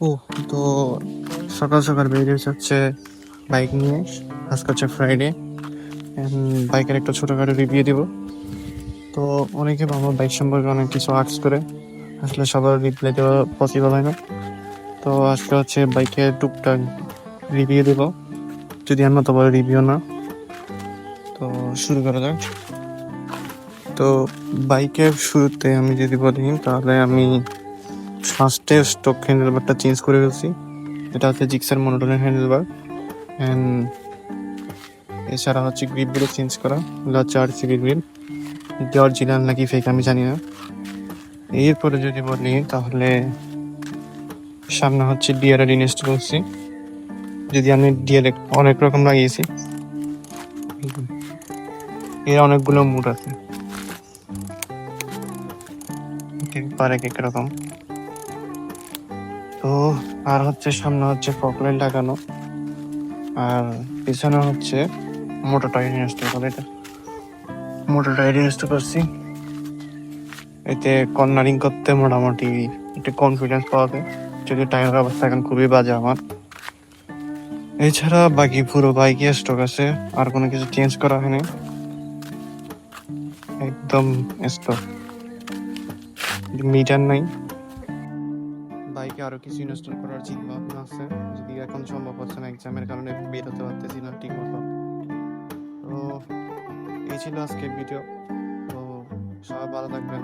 ও তো সকাল সকাল বেরিয়ে হচ্ছে বাইক নিয়ে। আজকে হচ্ছে ফ্রাইডে, বাইকের একটা ছোটখাটো রিভিউ দিব। তো অনেকে আমার বাইক সম্পর্কে অনেক কিছু আর্টস করে, আসলে সবার রিপ্লাই দেওয়া পসিবল হয় না। তো আজকে হচ্ছে বাইকের টুকটাক রিভিউ দিব, যদি আমার তো বড় রিভিউ না। তো শুরু করা যাক। তো বাইকের শুরুতে আমি যদি বলি, তাহলে আমি ফার্স্টে স্টক হ্যান্ডেলবারটা চেঞ্জ করে ফেলছি। এটা হচ্ছে জিক্সার মনোটনের হ্যান্ডেলবার। অ্যান্ড এছাড়া হচ্ছে গ্রিপগুলো চেঞ্জ করা, এগুলো হচ্ছে আরসিবি গ্রিপ। এটা অরিজিনাল নাকি ফেক আমি জানি না। এরপরে যদি বলি, তাহলে সামনে হচ্ছে ডিআরএল ইনস্টল করছি। যদি আমি ডিআরএল অনেক রকম লাগিয়েছি, এর অনেকগুলো মুড আছে, পার এক এক রকম। তো আর হচ্ছে সামনে হচ্ছে ফকলাইট লাগানো, আর পিছনে হচ্ছে মোটর টায়ার ইনস্টল করে। এটা মোটর টায়ার ইনস্টল করছি, এতে কর্নারিং করতে মোটামুটি একটু কনফিডেন্স পাওয়া যায়, যদি টায়ারের অবস্থা এখন খুবই বাজে আমার। এছাড়া বাকি পুরো বাইকে স্টক আছে, আর কোনো কিছু চেঞ্জ করা হয়নি, একদম স্টক, মিটার নাই। বাইকে আরো কিছু ইনস্টল করার চিন্তা ভাবনা আছে, যদি এখন সম্ভব হচ্ছে না, এক্সামের কারণে বের হতে পারতেছি না ঠিক মতো। তো এই ছিল আজকের ভিডিও। তো সবাই ভালো থাকবেন।